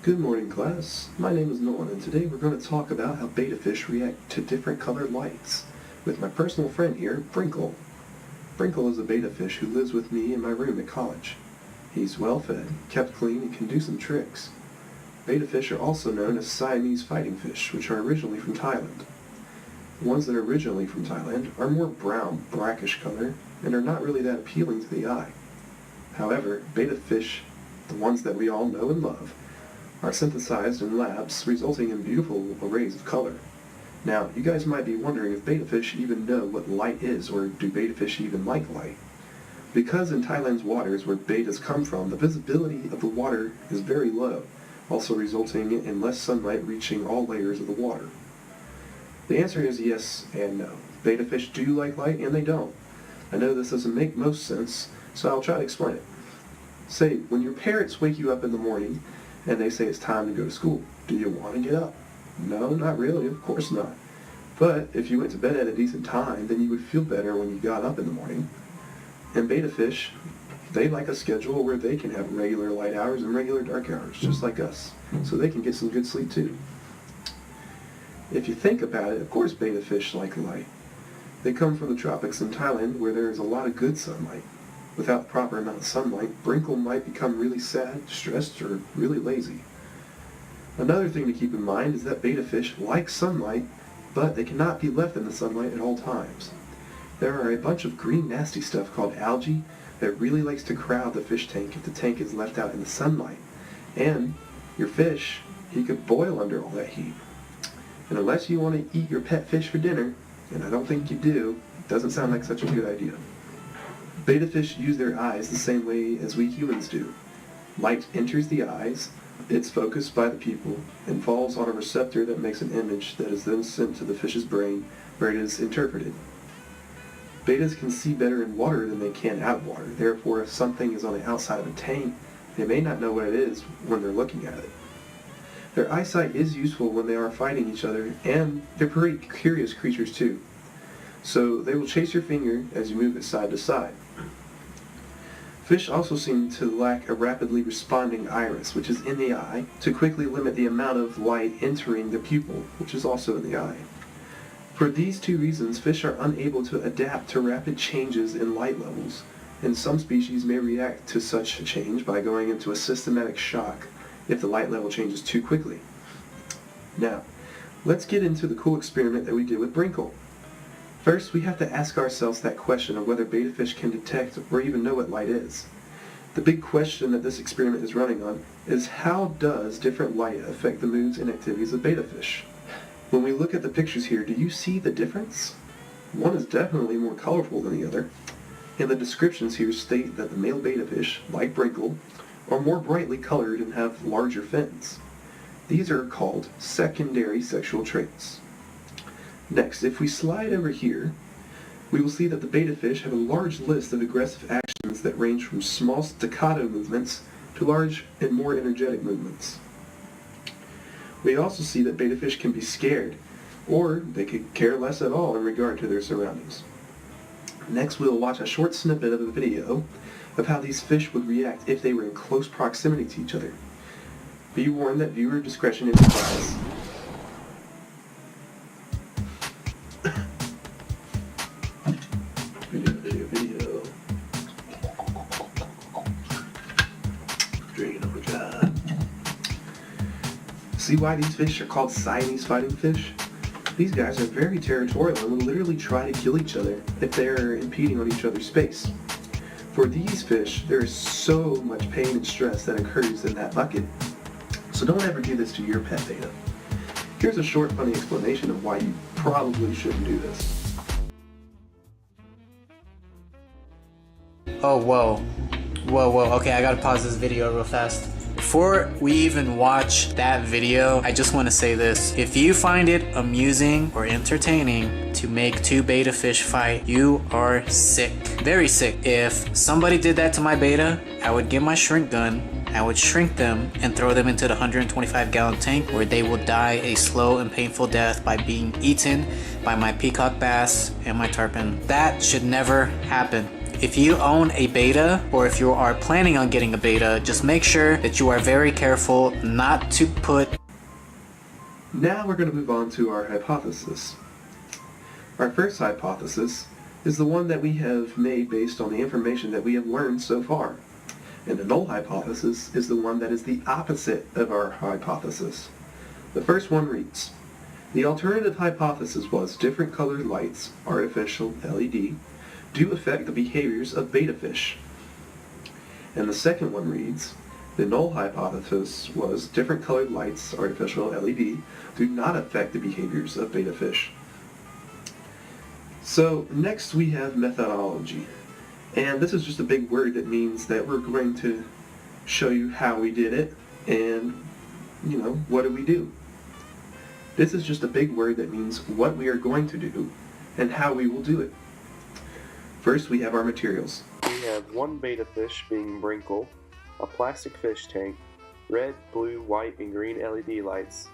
Good morning, class. My name is Nolan, and today we're going to talk about how betta fish react to different colored lights with my personal friend here, Brinkle. Brinkle is a betta fish who lives with me in my room at college. He's well-fed, kept clean, and can do some tricks. Betta fish are also known as Siamese fighting fish, which are originally from Thailand. The ones that are originally from Thailand are more brown, brackish color, and are not really that appealing to the eye. However, betta fish, the ones that we all know and love, are synthesized in labs, resulting in beautiful arrays of color. Now, you guys might be wondering if betta fish even know what light is, or do betta fish even like light? Because in Thailand's waters, where bettas come from, the visibility of the water is very low, also resulting in less sunlight reaching all layers of the water. The answer is yes and no. Betta fish do like light, and they don't. I know this doesn't make most sense, so I'll try to explain it. Say, when your parents wake you up in the morning, and they say it's time to go to school, do you want to get up? No, not really, of course not. But if you went to bed at a decent time, then you would feel better when you got up in the morning. And betta fish, they like a schedule where they can have regular light hours and regular dark hours, just like us, so they can get some good sleep too. If you think about it, of course betta fish like light. They come from the tropics in Thailand, where there is a lot of good sunlight. Without the proper amount of sunlight, Brinkle might become really sad, stressed, or really lazy. Another thing to keep in mind is that betta fish like sunlight, but they cannot be left in the sunlight at all times. There are a bunch of green nasty stuff called algae that really likes to crowd the fish tank if the tank is left out in the sunlight. And your fish, he could boil under all that heat. And unless you want to eat your pet fish for dinner, and I don't think you do, it doesn't sound like such a good idea. Betta fish use their eyes the same way as we humans do. Light enters the eyes, it's focused by the pupil, and falls on a receptor that makes an image that is then sent to the fish's brain, where it is interpreted. Bettas can see better in water than they can out of water. Therefore, if something is on the outside of a tank, they may not know what it is when they're looking at it. Their eyesight is useful when they are fighting each other, and they're pretty curious creatures too. So they will chase your finger as you move it side to side. Fish also seem to lack a rapidly responding iris, which is in the eye, to quickly limit the amount of light entering the pupil, which is also in the eye. For these two reasons, fish are unable to adapt to rapid changes in light levels, and some species may react to such a change by going into a systematic shock if the light level changes too quickly. Now, let's get into the cool experiment that we did with Brinkle. First, we have to ask ourselves that question of whether betta fish can detect or even know what light is. The big question that this experiment is running on is, how does different light affect the moods and activities of betta fish? When we look at the pictures here, do you see the difference? One is definitely more colorful than the other, and the descriptions here state that the male betta fish, like Brinkle, are more brightly colored and have larger fins. These are called secondary sexual traits. Next, if we slide over here, we will see that the betta fish have a large list of aggressive actions that range from small staccato movements to large and more energetic movements. We also see that betta fish can be scared, or they could care less at all in regard to their surroundings. Next, we will watch a short snippet of a video of how these fish would react if they were in close proximity to each other. Be warned that viewer discretion is advised. Video. Dragon overdrive. See why these fish are called Siamese fighting fish? These guys are very territorial and will literally try to kill each other if they are impeding on each other's space. For these fish, there is so much pain and stress that occurs in that bucket. So don't ever do this to your pet betta. Here's a short, funny explanation of why you probably shouldn't do this. Oh, whoa. Okay, I gotta pause this video real fast. Before we even watch that video, I just want to say this. If you find it amusing or entertaining to make two betta fish fight, you are sick. Very sick. If somebody did that to my betta, I would get my shrink gun, I would shrink them and throw them into the 125-gallon tank where they will die a slow and painful death by being eaten by my peacock bass and my tarpon. That should never happen. if you own a beta or if you are planning on getting a beta, just make sure that you are very careful not to put. Now we're going to move on to our hypothesis. Our first hypothesis is the one that we have made based on the information that we have learned so far. And the null hypothesis is the one that is the opposite of our hypothesis. The first one reads, the alternative hypothesis was different colored lights, artificial LED, do affect the behaviors of betta fish. And the second one reads, the null hypothesis was different colored lights, artificial LED, do not affect the behaviors of betta fish. So next we have methodology. And this is just a big word that means that we're going to show you how we did it and, what do we do. This is just a big word that means what we are going to do and how we will do it. First we have our materials. We have one betta fish being brinkle, a plastic fish tank, red, blue, white, and green LED lights,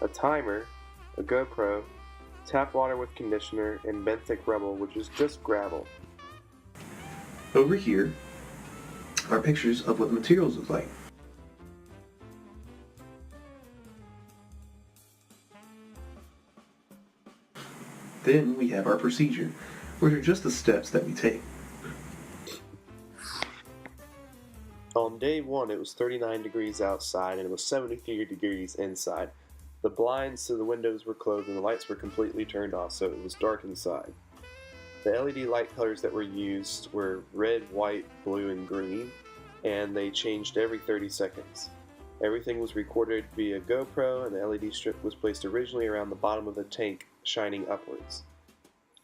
a timer, a GoPro, tap water with conditioner, and benthic rubble, which is just gravel. Over here are pictures of what the materials look like. Then we have our procedure, which are just the steps that we take. On day 1, it was 39 degrees outside and it was 73 degrees inside. The blinds to the windows were closed and the lights were completely turned off, so it was dark inside. The LED light colors that were used were red, white, blue, and green, and they changed every 30 seconds. Everything was recorded via GoPro, and the LED strip was placed originally around the bottom of the tank, shining upwards.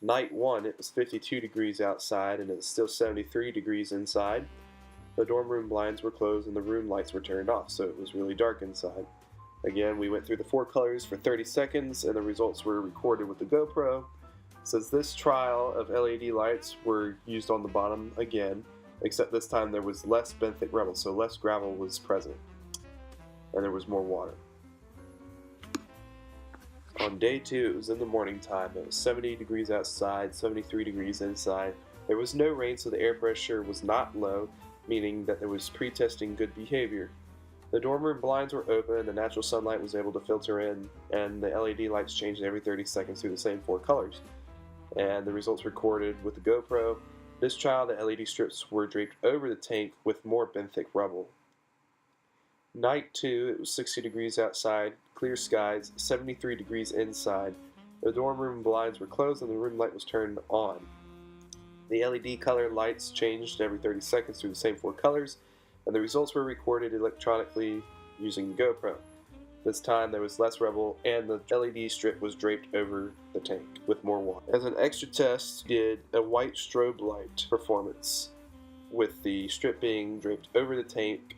Night 1, it was 52 degrees outside and it's still 73 degrees inside. The dorm room blinds were closed and the room lights were turned off, so it was really dark inside. Again, we went through the 4 colors for 30 seconds and the results were recorded with the GoPro. Since this trial of LED lights were used on the bottom again, except this time there was less benthic rubble, so less gravel was present. And there was more water. On day 2, it was in the morning time. It was 70 degrees outside, 73 degrees inside. There was no rain, so the air pressure was not low, meaning that there was pre-testing good behavior. The dorm room blinds were open and the natural sunlight was able to filter in, and the LED lights changed every 30 seconds through the same 4 colors. And the results recorded with the GoPro. This trial, the LED strips were draped over the tank with more benthic rubble. Night 2, it was 60 degrees outside, clear skies, 73 degrees inside. The dorm room blinds were closed and the room light was turned on. The LED color lights changed every 30 seconds through the same 4 colors, and the results were recorded electronically using the GoPro. This time there was less rubble and the LED strip was draped over the tank with more water. As an extra test, did a white strobe light performance with the strip being draped over the tank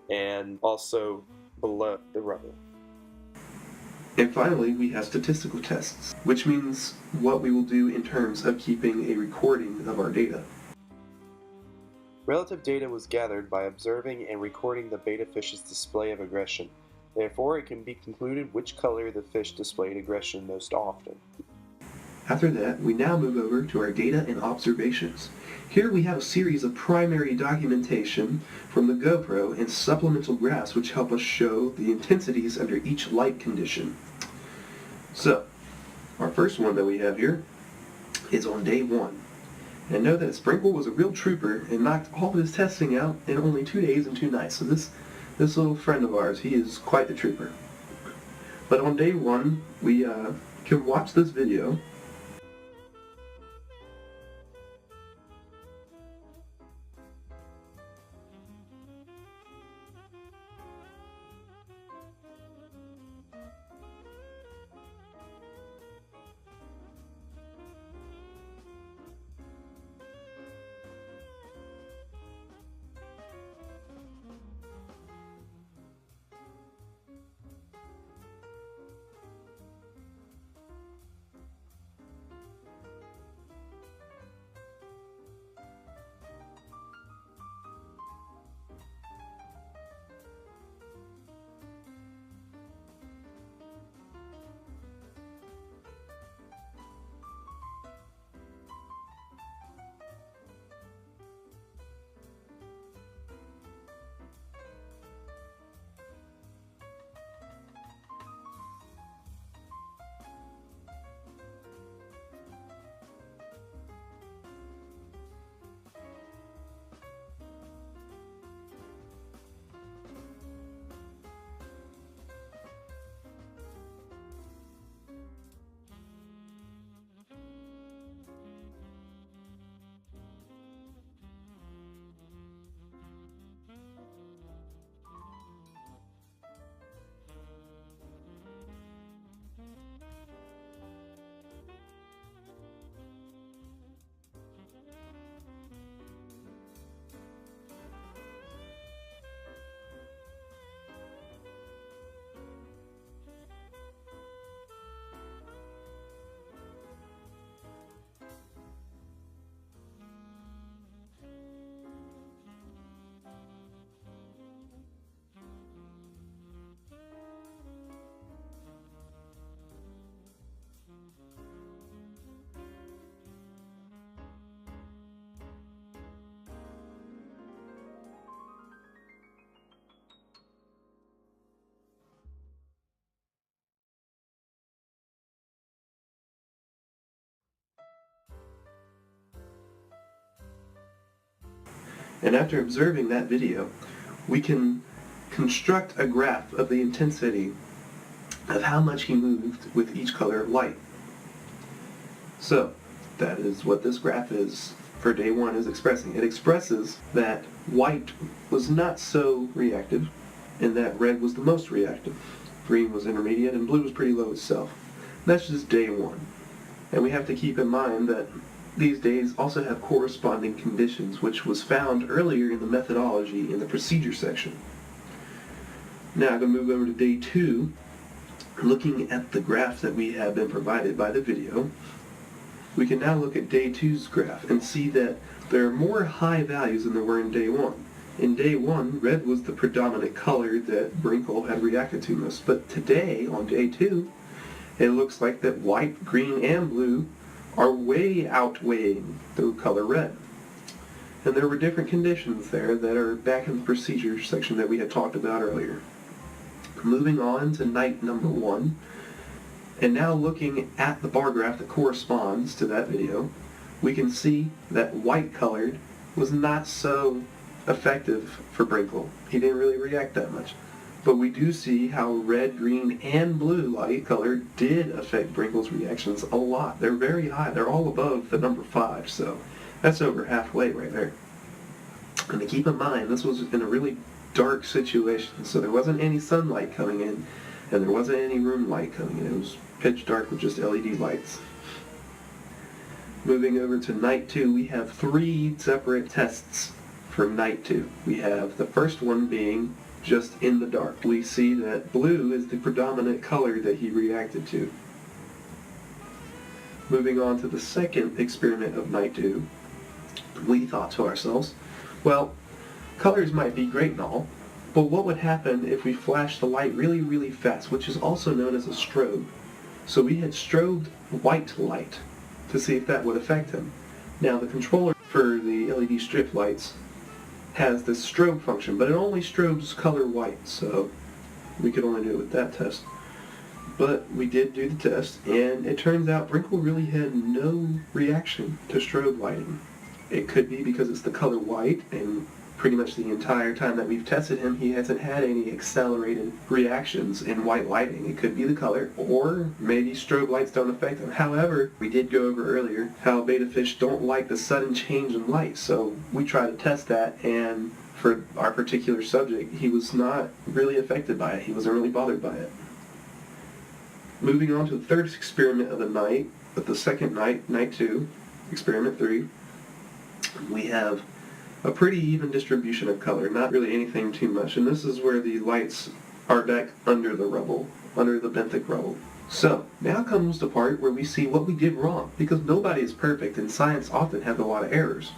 and also below the rubble. And finally, we have statistical tests, which means what we will do in terms of keeping a recording of our data. Relative data was gathered by observing and recording the betta fish's display of aggression. Therefore, it can be concluded which color the fish displayed aggression most often. After that, we now move over to our data and observations. Here we have a series of primary documentation from the GoPro and supplemental graphs which help us show the intensities under each light condition. So, our first one that we have here is on day 1. And know that Sprinkle was a real trooper and knocked all of his testing out in only 2 days and 2 nights. So this little friend of ours, he is quite the trooper. But on day 1, we can watch this video. And after observing that video, we can construct a graph of the intensity of how much he moved with each color of light. So, that is what this graph is for day 1 is expressing. It expresses that white was not so reactive, and that red was the most reactive. Green was intermediate, and blue was pretty low itself. That's just day 1. And we have to keep in mind that these days also have corresponding conditions, which was found earlier in the methodology in the procedure section. Now I'm going to move over to day 2, looking at the graph that we have been provided by the video. We can now look at day 2's graph and see that there are more high values than there were in day 1. In day 1, red was the predominant color that Brinkle had reacted to most, but today, on day 2, it looks like that white, green, and blue are way outweighing the color red. And there were different conditions there that are back in the procedure section that we had talked about earlier. Moving on to night number 1, and now looking at the bar graph that corresponds to that video, we can see that white colored was not so effective for Brinkle. He didn't really react that much. But we do see how red, green, and blue light color did affect Brinkle's reactions a lot. They're very high. They're all above the number 5, so that's over halfway right there. And to keep in mind, this was in a really dark situation, so there wasn't any sunlight coming in, and there wasn't any room light coming in. It was pitch dark with just LED lights. Moving over to night 2, we have 3 separate tests for night 2. We have the first one being just in the dark. We see that blue is the predominant color that he reacted to. Moving on to the second experiment of night 2, we thought to ourselves, well, colors might be great and all, but what would happen if we flashed the light really, really fast, which is also known as a strobe? So we had strobed white light to see if that would affect him. Now the controller for the LED strip lights has this strobe function, but it only strobes color white, so we could only do it with that test. But we did do the test, and it turns out Brinkle really had no reaction to strobe lighting. It could be because it's the color white, and pretty much the entire time that we've tested him, he hasn't had any accelerated reactions in white lighting. It could be the color, or maybe strobe lights don't affect him. However, we did go over earlier how betta fish don't like the sudden change in light, so we tried to test that, and for our particular subject, he was not really affected by it. He wasn't really bothered by it. Moving on to the third experiment of the night, but the second night, night 2, experiment 3, we have a pretty even distribution of color, not really anything too much, and this is where the lights are back under the rubble, under the benthic rubble. So, now comes the part where we see what we did wrong, because nobody is perfect, and science often has a lot of errors.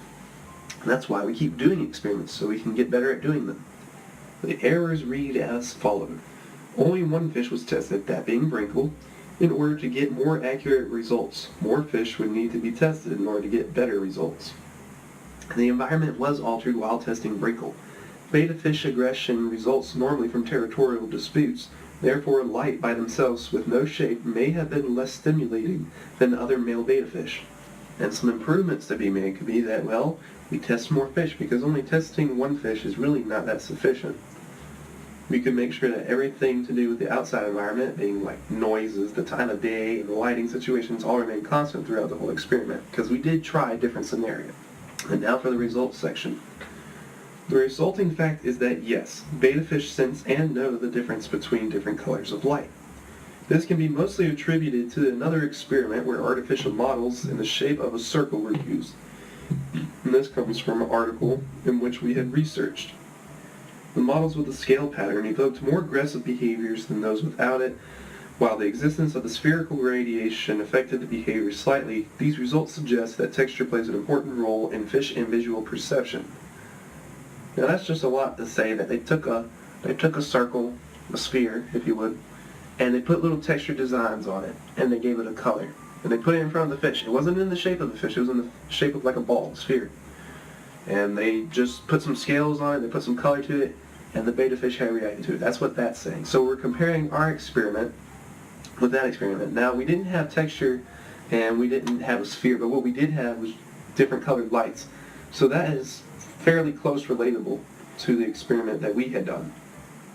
And that's why we keep doing experiments, so we can get better at doing them. The errors read as followed. Only one fish was tested, that being Brinkle. In order to get more accurate results, more fish would need to be tested in order to get better results. The environment was altered while testing Brinkle. Betta fish aggression results normally from territorial disputes. Therefore, light by themselves with no shape may have been less stimulating than other male betta fish. And some improvements to be made could be that, well, we test more fish, because only testing one fish is really not that sufficient. We could make sure that everything to do with the outside environment, being like noises, the time of day, and the lighting situations, all remain constant throughout the whole experiment, because we did try different scenarios. And now for the results section. The resulting fact is that yes, betta fish sense and know the difference between different colors of light. This can be mostly attributed to another experiment where artificial models in the shape of a circle were used. And this comes from an article in which we had researched. The models with a scale pattern evoked more aggressive behaviors than those without it. While the existence of the spherical radiation affected the behavior slightly, these results suggest that texture plays an important role in fish and visual perception. Now that's just a lot to say that they took a circle, a sphere, if you would, and they put little texture designs on it, and they gave it a color. And they put it in front of the fish. It wasn't in the shape of the fish, it was in the shape of like a ball, a sphere. And they just put some scales on it, they put some color to it, and the betta fish had reacted to it. That's what that's saying. So we're comparing our experiment with that experiment. Now, we didn't have texture and we didn't have a sphere, but what we did have was different colored lights. So that is fairly close relatable to the experiment that we had done.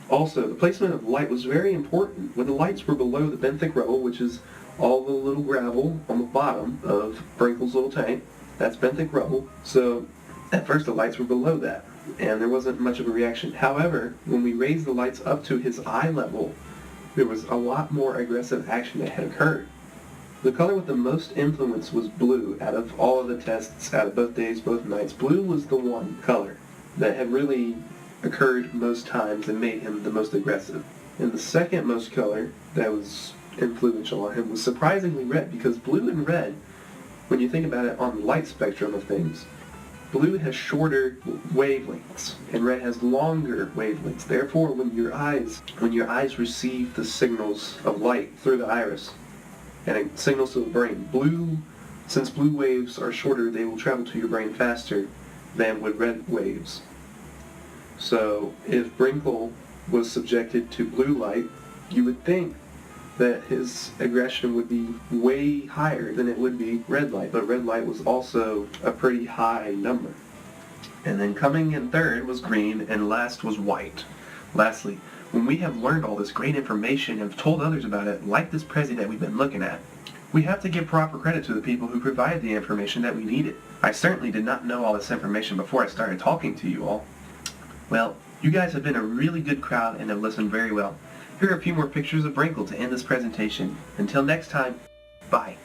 Also, the placement of light was very important. When the lights were below the benthic rubble, which is all the little gravel on the bottom of Brinkle's little tank, that's benthic rubble. So at first the lights were below that, and there wasn't much of a reaction. However, when we raised the lights up to his eye level, there was a lot more aggressive action that had occurred. The color with the most influence was blue. Out of all of the tests, out of both days, both nights, blue was the one color that had really occurred most times and made him the most aggressive. And the second most color that was influential on him was surprisingly red, because blue and red, when you think about it on the light spectrum of things, blue has shorter wavelengths and red has longer wavelengths. Therefore, when your eyes receive the signals of light through the iris and it signals to the brain, since blue waves are shorter, they will travel to your brain faster than would red waves. So if Brinkle was subjected to blue light, you would think that his aggression would be way higher than it would be red light, but red light was also a pretty high number. And then coming in third was green, and last was white. Lastly, when we have learned all this great information and have told others about it, like this Prezi that we've been looking at, we have to give proper credit to the people who provided the information that we needed. I certainly did not know all this information before I started talking to you all. Well, you guys have been a really good crowd and have listened very well. Here are a few more pictures of Brinkle to end this presentation. Until next time, bye.